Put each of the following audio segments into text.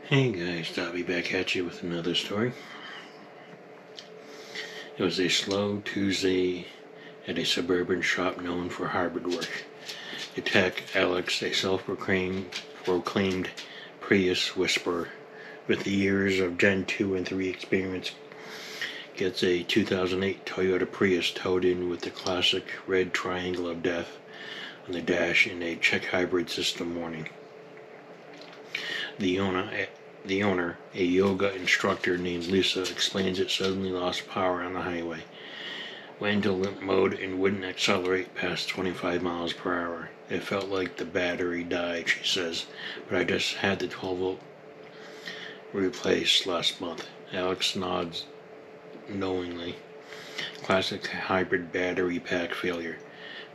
Hey guys, Dobby back at you with another story. It was a slow Tuesday at a suburban shop known for hybrid work. The tech, Alex, a self-proclaimed Prius whisperer with the years of Gen 2 and 3 experience, gets a 2008 Toyota Prius towed in with the classic red triangle of death on the dash in a check hybrid system warning. The owner, a yoga instructor named Lisa, explains it suddenly lost power on the highway, went into limp mode and wouldn't accelerate past 25 miles per hour. It felt like the battery died, she says, but I just had the 12-volt replaced last month. Alex nods knowingly. Classic hybrid battery pack failure.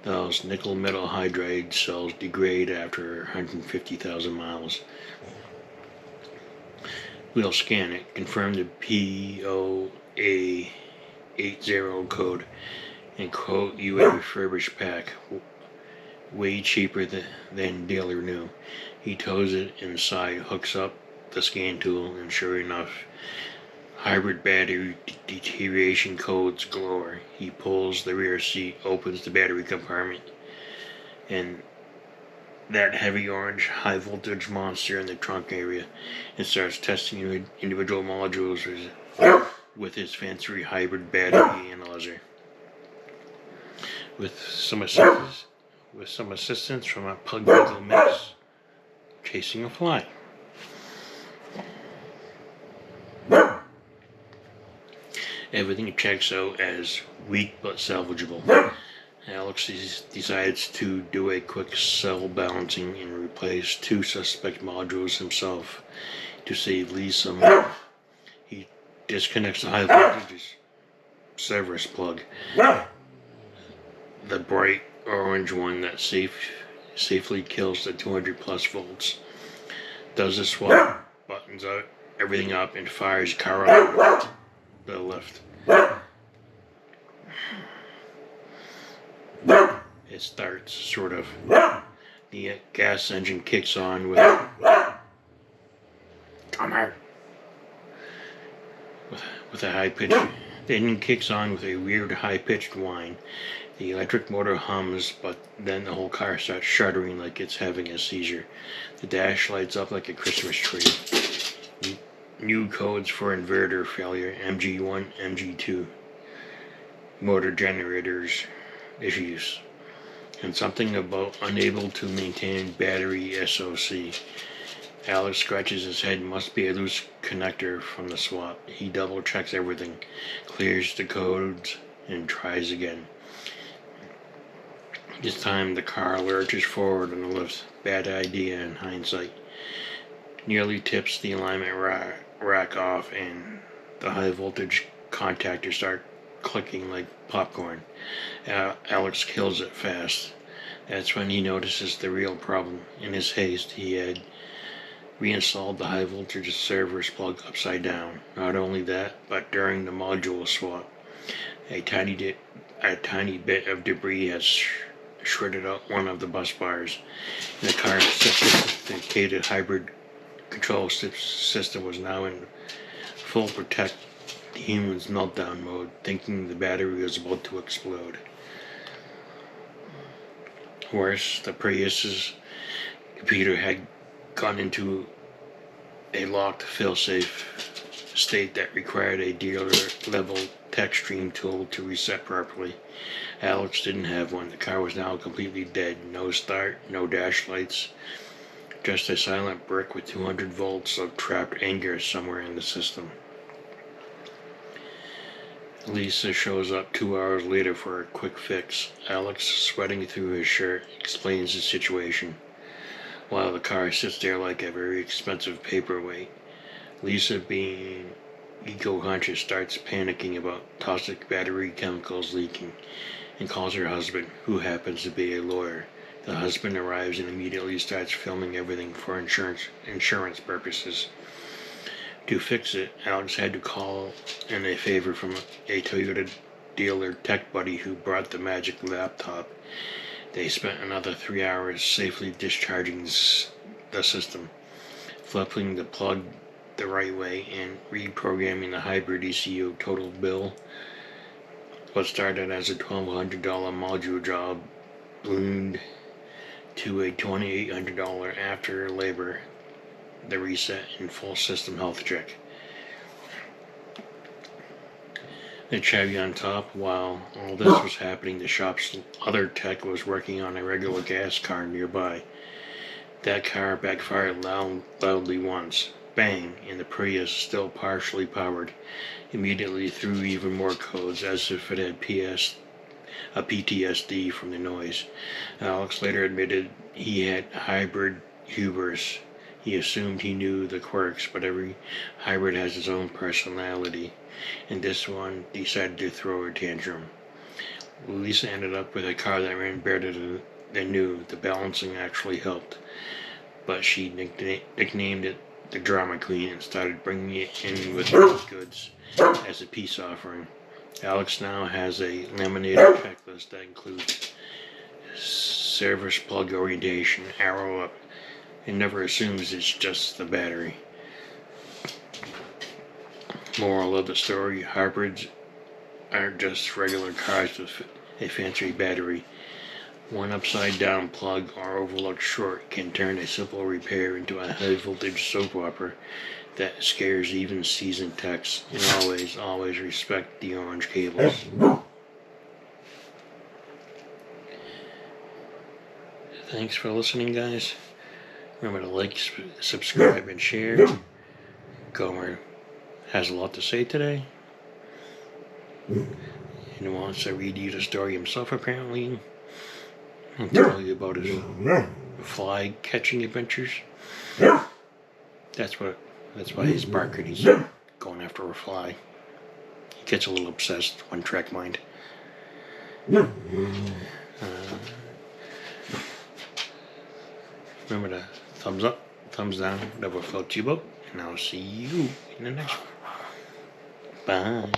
Those nickel metal hydride cells degrade after 150,000 miles. We'll scan it, confirm the POA 80 code, and quote you a refurbished pack, way cheaper than dealer new. He tows it inside, hooks up the scan tool, and sure enough, hybrid battery deterioration codes galore. He pulls the rear seat, opens the battery compartment, and that heavy orange high voltage monster in the trunk area, and starts testing individual modules with his fancy hybrid battery analyzer. With some assistance from a pug pickle mix, chasing a fly. Everything checks out as weak but salvageable. Alex decides to do a quick cell balancing and replace two suspect modules himself to save Lisa money. He disconnects the high voltage Severus plug, the bright orange one that safely kills the 200 plus volts. Does the swap, buttons everything up, and fires car up the lift. It starts, sort of. The gas engine kicks on with a high pitch. The engine kicks on with a weird high-pitched whine. The electric motor hums, but then the whole car starts shuddering like it's having a seizure. The dash lights up like a Christmas tree. New codes for inverter failure, MG1, MG2. Motor generators issues. And something about unable to maintain battery SOC. Alex scratches his head. Must be a loose connector from the swap. He double checks everything, clears the codes, and tries again. This time the car lurches forward on the lift. Bad idea in hindsight. Nearly tips the alignment rack off, and the high voltage contactors start clicking like popcorn. Alex kills it fast. That's when he notices the real problem. In his haste, he had reinstalled the high voltage Severus plug upside down. Not only that, but during the module swap, a tiny bit of debris has shredded out one of the bus bars. And the car's sophisticated hybrid control system was now in full protect the human's meltdown mode, thinking the battery was about to explode. Worse, the Prius's computer had gone into a locked failsafe state that required a dealer-level tech stream tool to reset properly. Alex didn't have one. The car was now completely dead. No start, no dash lights, just a silent brick with 200 volts of trapped anger somewhere in the system. Lisa shows up 2 hours later for a quick fix. Alex, sweating through his shirt, explains the situation, while the car sits there like a very expensive paperweight. Lisa, being eco-conscious, starts panicking about toxic battery chemicals leaking and calls her husband, who happens to be a lawyer. The husband arrives and immediately starts filming everything for insurance purposes. To fix it, Alex had to call in a favor from a Toyota dealer tech buddy who brought the magic laptop. They spent another 3 hours safely discharging the system. flipping the plug the right way and reprogramming the hybrid ECU. Total bill, what started as a $1,200 module job, ballooned to a $2,800 after labor, the reset, and full system health check. The Chevy on top. While all this was happening, the shop's other tech was working on a regular gas car nearby. That car backfired loudly once. Bang! And the Prius, still partially powered, immediately threw even more codes, as if it had a PTSD from the noise. Alex later admitted he had hybrid hubris. He assumed he knew the quirks, but every hybrid has its own personality, and this one decided to throw a tantrum. Lisa ended up with a car that ran better than new. The balancing actually helped, but she nicknamed it the Drama Queen and started bringing it in with goods as a peace offering. Alex now has a laminated checklist that includes service plug orientation, arrow up, and never assumes it's just the battery. Moral of the story: hybrids aren't just regular cars with a fancy battery. One upside down plug or overlooked short can turn a simple repair into a high voltage soap opera that scares even seasoned techs. And always respect the orange cables. Thanks for listening, guys. Remember to like, subscribe, and share. Gomer has a lot to say today, and wants to read you the story himself, apparently, and tell you about his fly catching adventures. That's why he's barking. He's going after a fly. He gets a little obsessed. One track mind. Remember to thumbs up, thumbs down, whatever floats your boat, and I'll see you in the next one. Bye.